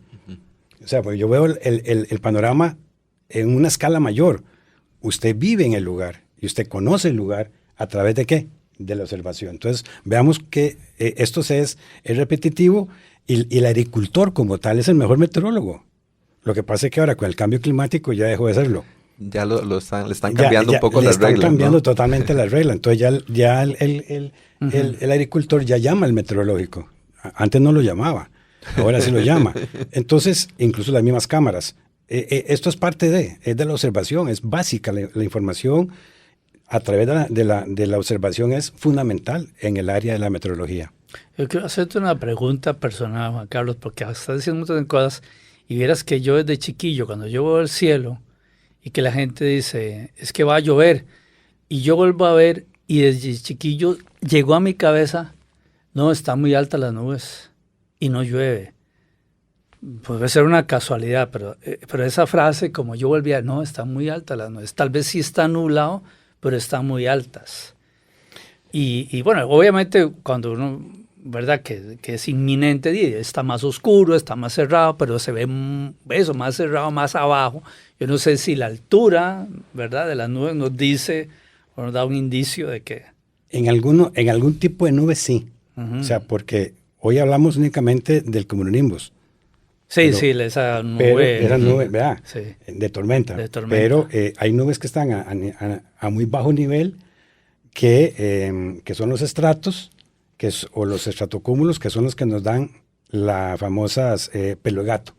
O sea, pues yo veo el panorama en una escala mayor. Usted vive en el lugar y usted conoce el lugar a través de ¿qué? De la observación. Entonces, veamos que esto es repetitivo y el agricultor como tal es el mejor meteorólogo. Lo que pasa es que ahora con el cambio climático ya dejó de serlo. Ya le están cambiando un poco las reglas. Le están cambiando, ¿no?, totalmente las reglas. Entonces ya el agricultor ya llama al meteorológico. Antes no lo llamaba, ahora sí lo llama. Entonces, incluso las mismas cámaras. Esto es parte es de la observación, es básica. La información a través de la observación es fundamental en el área de la meteorología. Yo quiero hacerte una pregunta personal, Juan Carlos, porque estás diciendo muchas cosas y vieras que yo desde chiquillo, cuando yo veo el cielo y que la gente dice, es que va a llover, y yo vuelvo a ver y desde chiquillo llegó a mi cabeza, no, están muy altas las nubes y no llueve. Puede ser una casualidad, pero esa frase, como yo volvía, no, están muy altas las nubes. Tal vez sí está nublado, pero están muy altas. Y bueno, obviamente cuando uno, ¿verdad?, que es inminente, está más oscuro, está más cerrado, pero se ve eso, más cerrado, más abajo. Yo no sé si la altura, ¿verdad?, de las nubes nos dice o nos da un indicio de que... En algún tipo de nube sí. O sea, porque hoy hablamos únicamente del cumulonimbus. Sí, esa nube. Esa nube, ¿verdad? Sí. De tormenta. Pero hay nubes que están a muy bajo nivel, que son los estratos, o los estratocúmulos, que son los que nos dan las famosas pelo de gato.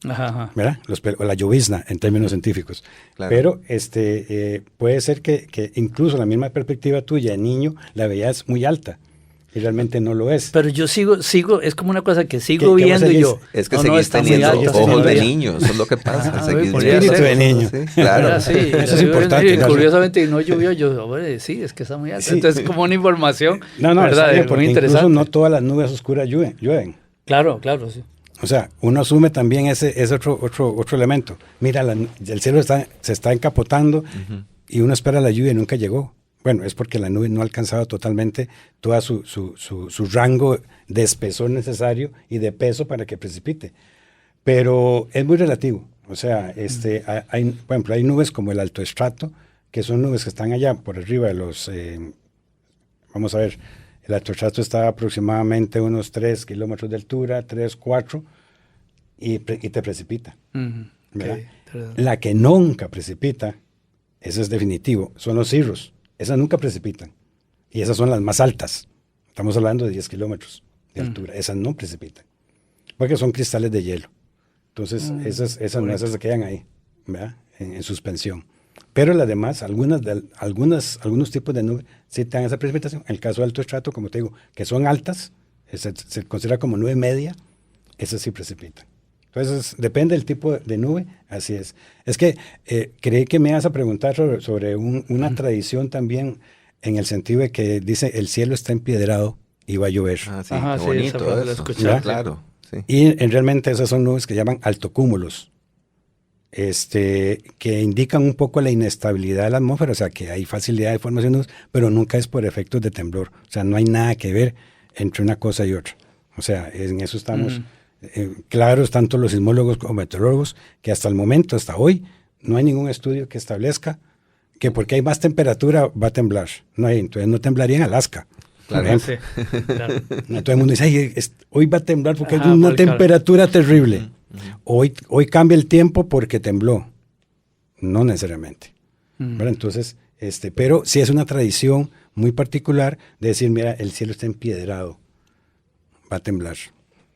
Ajá. ¿Verdad? O la llovizna en términos científicos. Claro. Pero puede ser que incluso la misma perspectiva tuya de niño la veías muy alta. Y realmente no lo es. Pero yo sigo, es como una cosa que sigo viendo yo. Es que seguís teniendo ojos de niño, eso es lo que pasa. Espíritu de niño. Sí, claro. Sí, eso es importante. Curiosamente no llovió, sí, es que está muy alto. Sí, entonces, como una información, ¿verdad? Bien, porque muy interesante. Incluso no todas las nubes oscuras llueven. Claro, sí. O sea, uno asume también ese otro elemento. Mira, el cielo se está encapotando y uno espera la lluvia y nunca llegó. Bueno, es porque la nube no ha alcanzado totalmente todo su rango de espesor necesario y de peso para que precipite. Pero es muy relativo. O sea, por ejemplo, hay nubes como el altoestrato, que son nubes que están allá por arriba de los... vamos a ver, el altoestrato está aproximadamente unos 3 kilómetros de altura, 3, 4, y te precipita. Okay. La que nunca precipita, eso es definitivo, son los cirros. Esas nunca precipitan. Y esas son las más altas. Estamos hablando de 10 kilómetros de altura. Esas no precipitan. Porque son cristales de hielo. Entonces, esas se quedan ahí, ¿verdad? En suspensión. Pero las demás, algunos tipos de nubes sí te dan esa precipitación. En el caso de alto estrato, como te digo, que son altas, se considera como nube media, esas sí precipitan. Entonces, depende del tipo de nube, así es. Es que creí que me ibas a preguntar sobre una tradición también, en el sentido de que dice, el cielo está empiedrado y va a llover. Ah, sí, Ajá, qué sí, bonito esa frase la eso. escuché. Ya, claro, sí. Y realmente esas son nubes que llaman altocúmulos, que indican un poco la inestabilidad de la atmósfera, o sea, que hay facilidad de formación de nubes, pero nunca es por efectos de temblor. O sea, no hay nada que ver entre una cosa y otra. O sea, en eso estamos claros, tanto los sismólogos como meteorólogos, que hasta el momento, hasta hoy, no hay ningún estudio que establezca que porque hay más temperatura va a temblar. No hay, entonces no temblaría en Alaska. Claro. Por ejemplo. Sí, claro. No, todo el mundo dice, "Ay, hoy va a temblar porque Ajá, hay una porque, temperatura terrible. Hoy cambia el tiempo porque tembló. No necesariamente. ¿Verdad? Entonces, pero sí es una tradición muy particular de decir, mira, el cielo está empiedrado, va a temblar.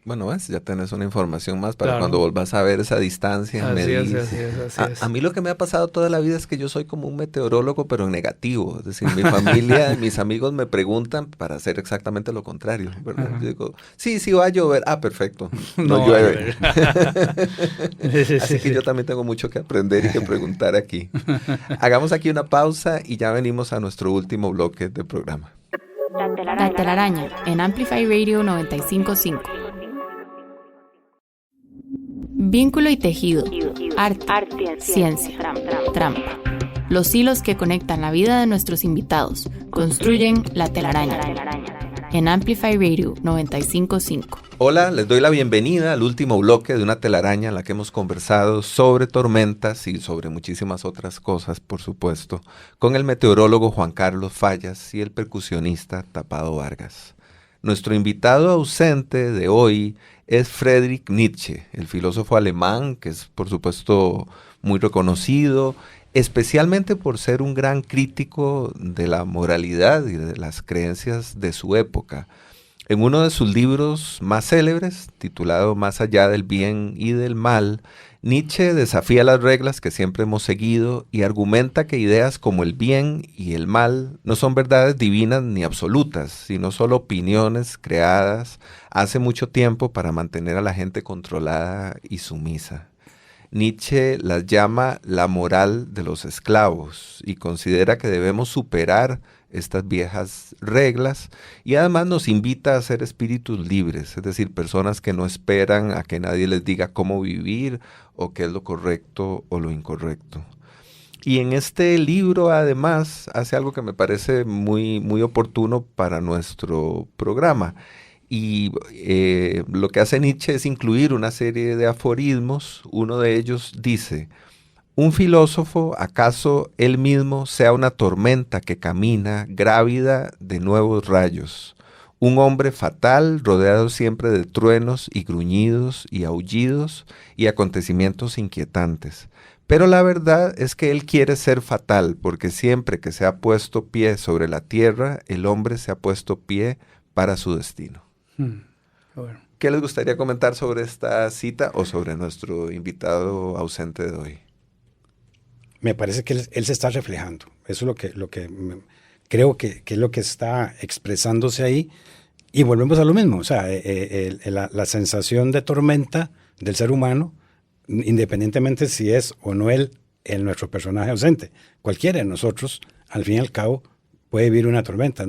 Bueno, ¿ves? Ya tenés una información más para Claro. cuando volvás a ver esa distancia. Así medir. es, así es, así es. A mí lo que me ha pasado toda la vida es que yo soy como un meteorólogo, pero en negativo. Es decir, mi familia, mis amigos me preguntan para hacer exactamente lo contrario, ¿verdad? Ajá. Yo digo, sí, va a llover. Ah, perfecto. No, No, llueve. Sí, Así que yo también tengo mucho que aprender y que preguntar aquí. Hagamos aquí una pausa y ya venimos a nuestro último bloque del programa. La telaraña en Amplify Radio 95.5. Vínculo y tejido, arte, ciencia, trampa. Los hilos que conectan la vida de nuestros invitados construyen la telaraña. En Amplify Radio 95.5. Hola, les doy la bienvenida al último bloque de una telaraña en la que hemos conversado sobre tormentas y sobre muchísimas otras cosas, por supuesto, con el meteorólogo Juan Carlos Fallas y el percusionista Tapado Vargas. Nuestro invitado ausente de hoy es Friedrich Nietzsche, el filósofo alemán, que es por supuesto muy reconocido, especialmente por ser un gran crítico de la moralidad y de las creencias de su época. En uno de sus libros más célebres, titulado Más allá del bien y del mal, Nietzsche desafía las reglas que siempre hemos seguido y argumenta que ideas como el bien y el mal no son verdades divinas ni absolutas, sino solo opiniones creadas hace mucho tiempo para mantener a la gente controlada y sumisa. Nietzsche las llama la moral de los esclavos y considera que debemos superar estas viejas reglas y además nos invita a ser espíritus libres, es decir, personas que no esperan a que nadie les diga cómo vivir o qué es lo correcto o lo incorrecto. Y en este libro además hace algo que me parece muy, muy oportuno para nuestro programa. Y lo que hace Nietzsche es incluir una serie de aforismos. Uno de ellos dice: ¿un filósofo acaso él mismo sea una tormenta que camina grávida de nuevos rayos? Un hombre fatal rodeado siempre de truenos y gruñidos y aullidos y acontecimientos inquietantes. Pero la verdad es que él quiere ser fatal porque siempre que se ha puesto pie sobre la tierra, el hombre se ha puesto pie para su destino. Bueno. ¿Qué les gustaría comentar sobre esta cita o sobre nuestro invitado ausente de hoy? Me parece que él se está reflejando. Eso es lo que creo que es lo que está expresándose ahí. Y volvemos a lo mismo. O sea, la sensación de tormenta del ser humano, independientemente si es o no él nuestro personaje ausente. Cualquiera de nosotros, al fin y al cabo, puede vivir una tormenta.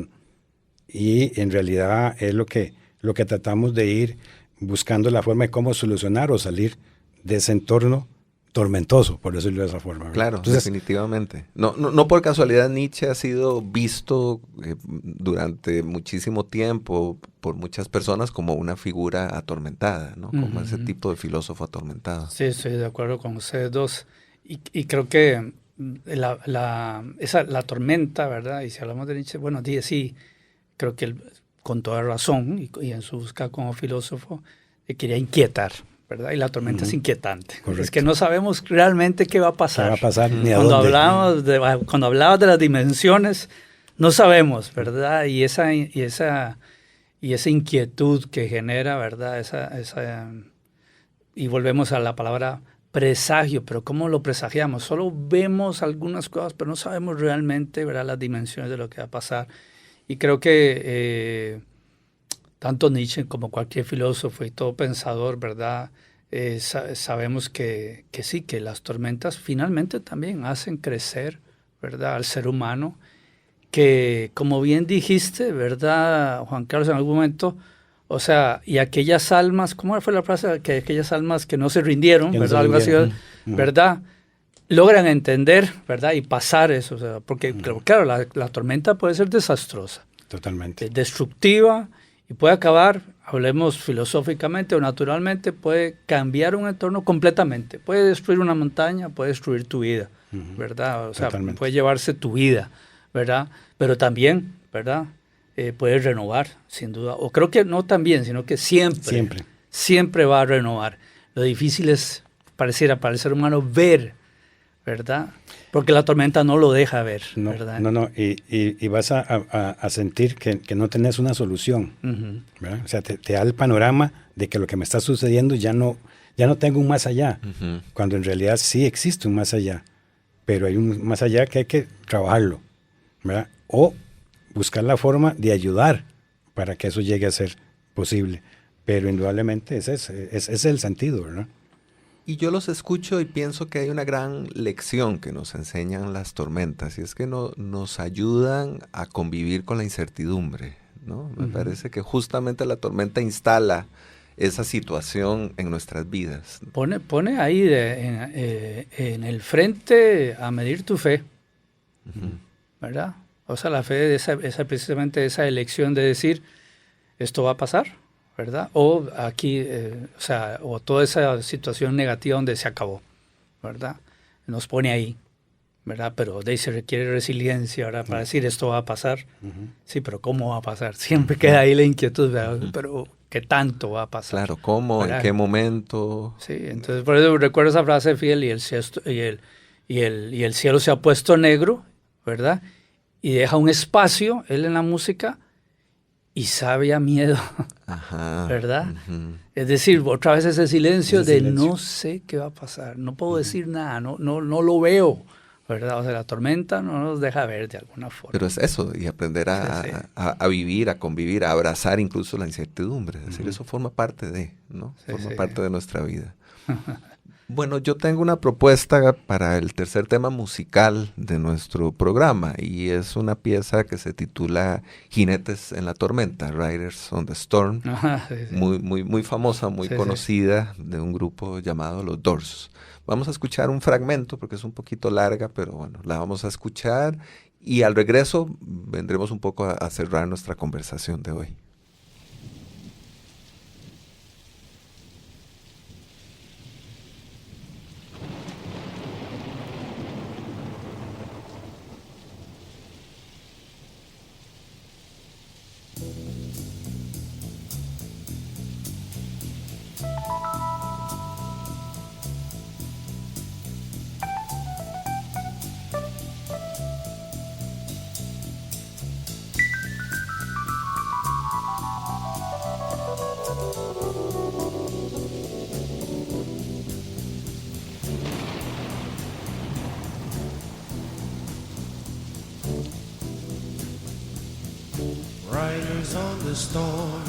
Y en realidad es lo que tratamos de ir buscando la forma de cómo solucionar o salir de ese entorno tormentoso, por decirlo de esa forma. Claro, entonces, definitivamente. No por casualidad Nietzsche ha sido visto durante muchísimo tiempo por muchas personas como una figura atormentada, ¿no? Como ese tipo de filósofo atormentado. Sí, estoy de acuerdo con ustedes dos. Y creo que la tormenta, ¿verdad? Y si hablamos de Nietzsche, bueno, sí, creo que él, con toda razón, y en su búsqueda como filósofo, quería inquietar, ¿verdad? Y la tormenta es inquietante. Correcto. Es que no sabemos realmente qué va a pasar. ¿qué va a pasar? Ni a Cuando dónde. cuando hablabas de las dimensiones, no sabemos, ¿verdad? Y esa inquietud que genera, ¿verdad? Y volvemos a la palabra presagio, pero ¿cómo lo presagiamos? Solo vemos algunas cosas, pero no sabemos realmente, ¿verdad?, las dimensiones de lo que va a pasar. Y creo que tanto Nietzsche como cualquier filósofo y todo pensador, ¿verdad?, sabemos que sí, que las tormentas finalmente también hacen crecer, ¿verdad?, al ser humano, que como bien dijiste, ¿verdad, Juan Carlos, en algún momento, o sea, y aquellas almas, ¿cómo fue la frase? Que aquellas almas que no se rindieron, Que no ¿verdad?, se algo así, rindieron. ¿verdad?, logran entender, ¿verdad?, y pasar eso, o sea, porque claro, la tormenta puede ser desastrosa, Totalmente. destructiva, y puede acabar, hablemos filosóficamente o naturalmente, puede cambiar un entorno completamente. Puede destruir una montaña, puede destruir tu vida, ¿verdad? O sea, Totalmente. puede llevarse tu vida, ¿verdad? Pero también, ¿verdad? Puede renovar, sin duda. O creo que no también, sino que siempre va a renovar. Lo difícil es, pareciera para el ser humano, ver, ¿verdad? Porque la tormenta no lo deja ver, No, ¿verdad? no, y vas a sentir que no tenés una solución, ¿verdad? O sea, te da el panorama de que lo que me está sucediendo ya no tengo un más allá, cuando en realidad sí existe un más allá, pero hay un más allá que hay que trabajarlo, ¿verdad? O buscar la forma de ayudar para que eso llegue a ser posible, pero indudablemente ese es el sentido, ¿verdad? Y yo los escucho y pienso que hay una gran lección que nos enseñan las tormentas, y es que nos ayudan a convivir con la incertidumbre, ¿no? Me parece que justamente la tormenta instala esa situación en nuestras vidas. Pone ahí en el frente a medir tu fe, ¿verdad? O sea, la fe es precisamente esa elección de decir, esto va a pasar, ¿verdad? O aquí, o sea, o toda esa situación negativa donde se acabó, ¿verdad? Nos pone ahí, ¿verdad? Pero de ahí se requiere resiliencia, ¿verdad? Para decir, esto va a pasar. Sí, pero ¿cómo va a pasar? Siempre queda ahí la inquietud, ¿verdad? Pero ¿qué tanto va a pasar? Claro, ¿cómo? ¿Verdad? ¿En qué momento? Sí, entonces por eso recuerdo esa frase de Fidel, y el cielo se ha puesto negro, ¿verdad? Y deja un espacio, él en la música, y sabe a miedo, Ajá. ¿verdad? Es decir, otra vez ese silencio Ese de silencio. no sé qué va a pasar, no puedo decir nada, no lo veo, ¿verdad? O sea, la tormenta no nos deja ver de alguna forma. Pero es eso, y aprender Sí. a vivir, a convivir, a abrazar incluso la incertidumbre. Es decir, eso forma parte de, ¿no? Sí, Forma sí. parte de nuestra vida. Bueno, yo tengo una propuesta para el tercer tema musical de nuestro programa, y es una pieza que se titula Jinetes en la Tormenta, Riders on the Storm, Ajá, sí, sí. muy famosa, muy Sí, sí. conocida, de un grupo llamado Los Doors. Vamos a escuchar un fragmento porque es un poquito larga, pero bueno, la vamos a escuchar, y al regreso vendremos un poco a cerrar nuestra conversación de hoy. Riders on the storm,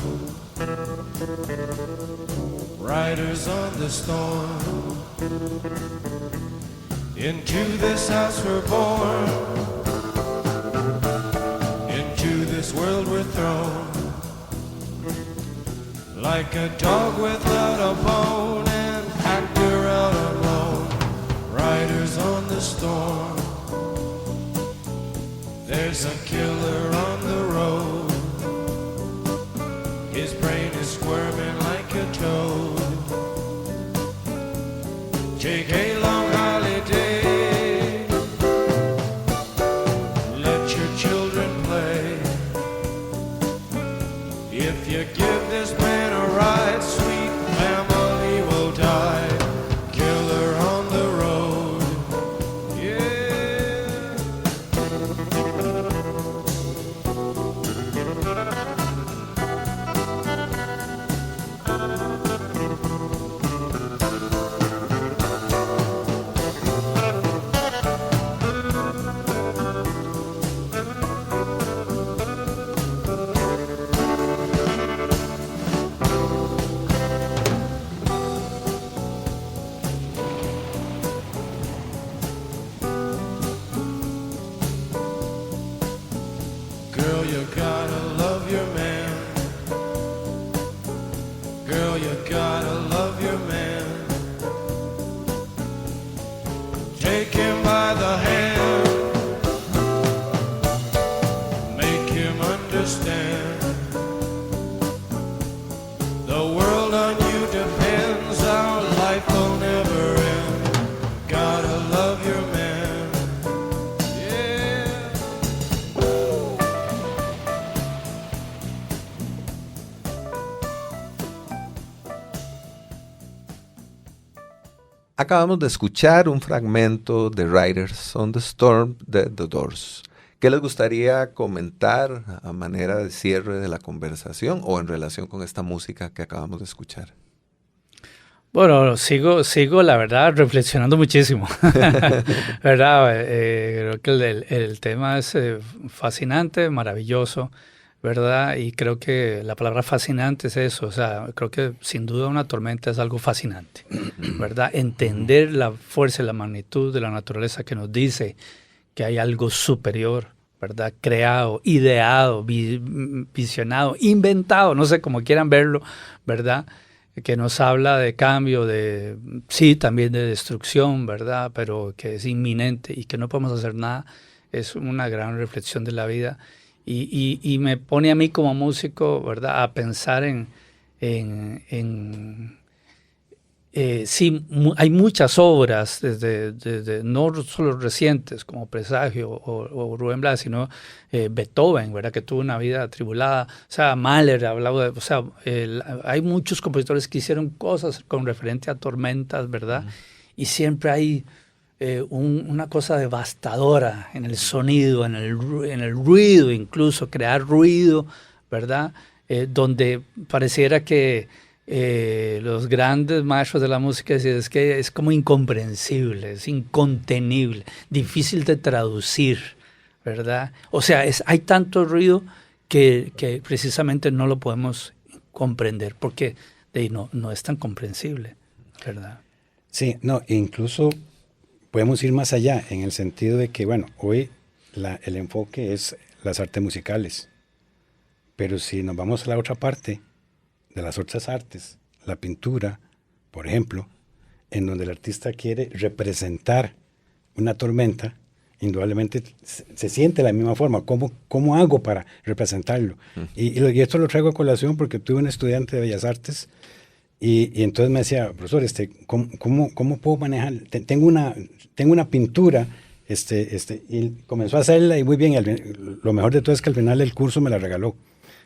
riders on the storm. Into this house we're born, into this world we're thrown. Like a dog without a bone, an actor out alone. Riders on the storm, there's a killer on the road. His brain is squirming like a toad. Take a long holiday, let your children play. If you give this man a ride, sweet family will die. Killer on the road, yeah. you gotta love your man. Take him by the hand, make him understand. The world on you depends, our life will never end. Gotta love your man, yeah. Acabamos de escuchar un fragmento de Riders on the Storm de The Doors. ¿Qué les gustaría comentar a manera de cierre de la conversación o en relación con esta música que acabamos de escuchar? Bueno, sigo la verdad, reflexionando muchísimo, ¿verdad? Creo que el tema es fascinante, maravilloso, ¿verdad? Y creo que la palabra fascinante es eso, o sea, creo que sin duda una tormenta es algo fascinante, ¿verdad? Entender la fuerza y la magnitud de la naturaleza que nos dice que hay algo superior, ¿verdad? Creado, ideado, visionado, inventado, no sé cómo quieran verlo, ¿verdad? Que nos habla de cambio, sí, también de destrucción, ¿verdad? Pero que es inminente y que no podemos hacer nada, es una gran reflexión de la vida. Y me pone a mí como músico, ¿verdad?, a pensar sí, hay muchas obras, desde no solo recientes como Presagio o Rubén Blades, sino Beethoven, ¿verdad?, que tuvo una vida atribulada. O sea, Mahler hablaba de, o sea, hay muchos compositores que hicieron cosas con referente a tormentas, ¿verdad? Y siempre hay una cosa devastadora en el sonido, en el ruido, incluso crear ruido, ¿verdad? Donde pareciera que los grandes maestros de la música decían, es que es como incomprensible, es incontenible, difícil de traducir, ¿verdad? O sea, hay tanto ruido que precisamente no lo podemos comprender, porque no es tan comprensible, ¿verdad? Sí, no, incluso podemos ir más allá en el sentido de que, bueno, hoy el enfoque es las artes musicales, pero si nos vamos a la otra parte de las otras artes, la pintura, por ejemplo, en donde el artista quiere representar una tormenta, indudablemente se siente de la misma forma. ¿Cómo hago para representarlo? Y esto lo traigo a colación porque tuve un estudiante de Bellas Artes y entonces me decía, profesor, ¿cómo puedo manejar? Tengo una pintura, y comenzó a hacerla y muy bien. Lo mejor de todo es que al final del curso me la regaló.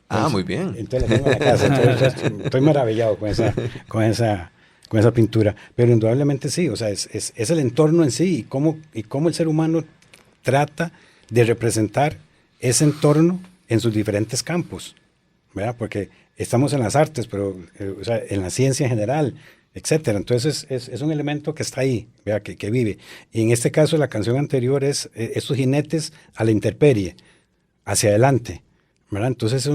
Entonces, muy bien. Entonces la tengo en la casa. Entonces, estoy maravillado con esa pintura. Pero indudablemente sí, o sea, es el entorno en sí y cómo el ser humano trata de representar ese entorno en sus diferentes campos, ¿verdad? Porque estamos en las artes, pero o sea, en la ciencia en general, etcétera. Entonces es un elemento que está ahí, ¿verdad? Que vive. Y en este caso la canción anterior es estos jinetes a la intemperie, hacia adelante, ¿verdad? Entonces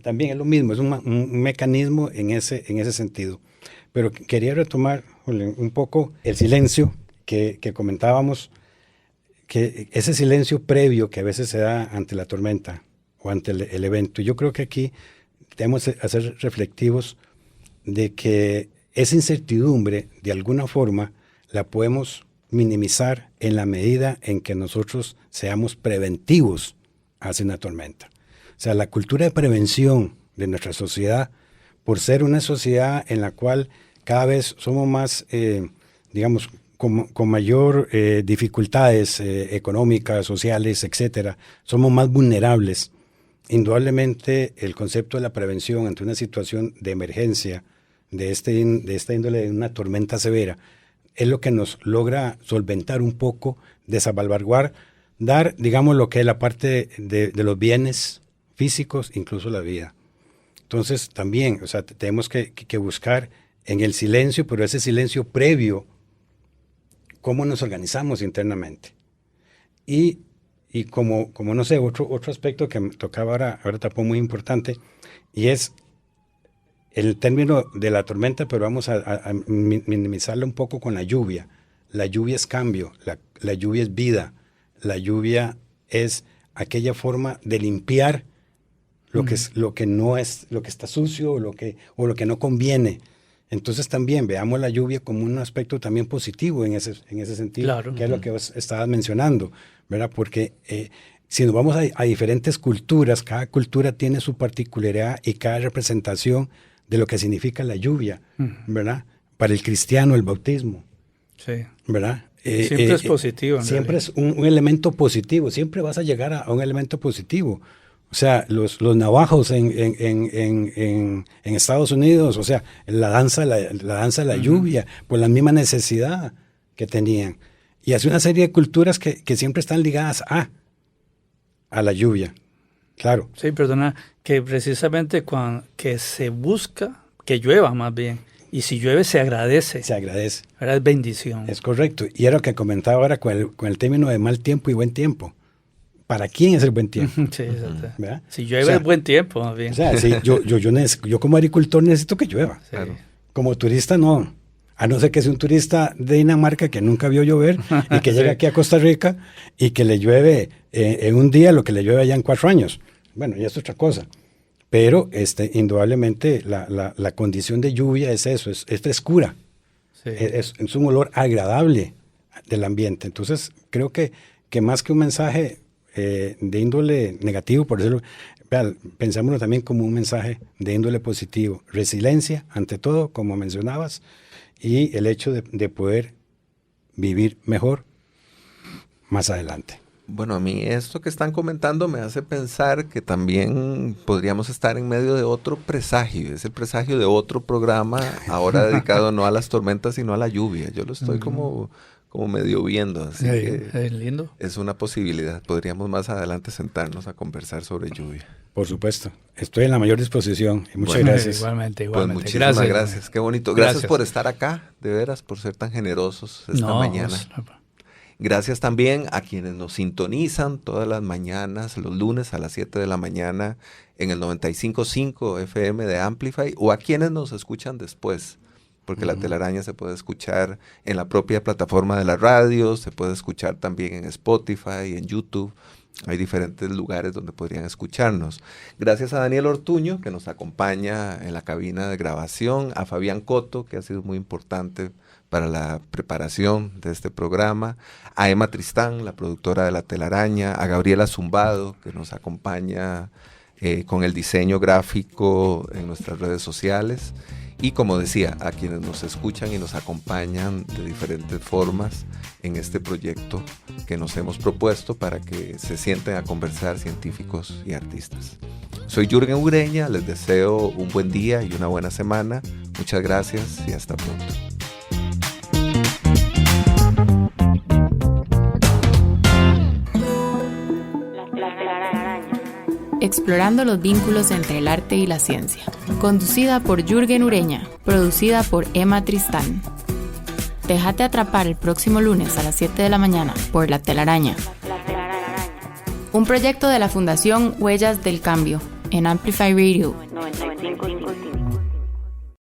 también es lo mismo, es un mecanismo en ese sentido. Pero quería retomar un poco el silencio que comentábamos, que ese silencio previo que a veces se da ante la tormenta o ante el evento. Yo creo que aquí debemos ser reflexivos de que esa incertidumbre, de alguna forma, la podemos minimizar en la medida en que nosotros seamos preventivos hacia una tormenta. O sea, la cultura de prevención de nuestra sociedad, por ser una sociedad en la cual cada vez somos más, digamos, con mayor dificultades económicas, sociales, etcétera, somos más vulnerables. Indudablemente el concepto de la prevención ante una situación de emergencia de esta índole, de una tormenta severa, es lo que nos logra solventar un poco, dar, digamos, lo que es la parte de los bienes físicos, incluso la vida. Entonces también, o sea, tenemos que buscar en el silencio, pero ese silencio previo, cómo nos organizamos internamente. Y como no sé, otro aspecto que me tocaba ahora tapó muy importante, y es el término de la tormenta, pero vamos a minimizarlo un poco con la lluvia. La lluvia es cambio, la lluvia es vida, la lluvia es aquella forma de limpiar lo que no es, lo que está sucio o lo que no conviene. Entonces también veamos la lluvia como un aspecto también positivo en ese sentido, Claro. que es lo que vos estabas mencionando, ¿verdad? Porque si nos vamos a diferentes culturas, cada cultura tiene su particularidad y cada representación de lo que significa la lluvia, ¿verdad? Para el cristiano, el bautismo, Sí. ¿verdad? Siempre es positivo. Siempre es un elemento positivo, siempre vas a llegar a un elemento positivo. O sea, los navajos en Estados Unidos, o sea, la danza de la lluvia, por la misma necesidad que tenían. Y hace una serie de culturas que siempre están ligadas a la lluvia, claro. Sí, perdona, que precisamente que se busca que llueva más bien. Y si llueve se agradece. Se agradece. ¿Verdad? Es bendición. Es correcto. Y era lo que comentaba ahora con el término de mal tiempo y buen tiempo. ¿Para quién es el buen tiempo? Sí, exacto. ¿Verdad? Si llueve es buen tiempo, más bien. O sea, sí, yo como agricultor necesito que llueva. Sí. Claro. Como turista no. A no ser que sea un turista de Dinamarca que nunca vio llover y que llega aquí a Costa Rica y que le llueve en un día lo que le llueve allá en 4 años. Bueno, ya es otra cosa. Pero indudablemente la condición de lluvia es eso, es frescura. Sí. Es un olor agradable del ambiente. Entonces, creo que más que un mensaje de índole negativo, por decirlo, pensámoslo también como un mensaje de índole positivo. Resiliencia, ante todo, como mencionabas, y el hecho de poder vivir mejor más adelante. Bueno, a mí esto que están comentando me hace pensar que también podríamos estar en medio de otro presagio. Es el presagio de otro programa, ahora dedicado no a las tormentas, sino a la lluvia. Yo lo estoy como medio viendo, así que Es lindo. es una posibilidad. Podríamos más adelante sentarnos a conversar sobre lluvia. Por supuesto. Estoy en la mayor disposición. Y muchas Bueno, gracias. Igualmente. Pues muchísimas gracias. Qué bonito. Gracias por estar acá, de veras, por ser tan generosos esta mañana. Gracias también a quienes nos sintonizan todas las mañanas, los lunes a las 7 de la mañana en el 95.5 FM de Amplify, o a quienes nos escuchan después, porque La Telaraña se puede escuchar en la propia plataforma de la radio, se puede escuchar también en Spotify, en YouTube. Hay diferentes lugares donde podrían escucharnos. Gracias a Daniel Ortuño, que nos acompaña en la cabina de grabación, a Fabián Coto, que ha sido muy importante para la preparación de este programa, a Emma Tristán, la productora de La Telaraña, a Gabriela Zumbado, que nos acompaña con el diseño gráfico en nuestras redes sociales, y como decía, a quienes nos escuchan y nos acompañan de diferentes formas en este proyecto que nos hemos propuesto para que se sienten a conversar científicos y artistas. Soy Jürgen Ureña, les deseo un buen día y una buena semana. Muchas gracias y hasta pronto. Explorando los vínculos entre el arte y la ciencia. Conducida por Jürgen Ureña, producida por Emma Tristán. Déjate atrapar el próximo lunes a las 7 de la mañana por La Telaraña. Un proyecto de la Fundación Huellas del Cambio en Amplify Radio 95.5.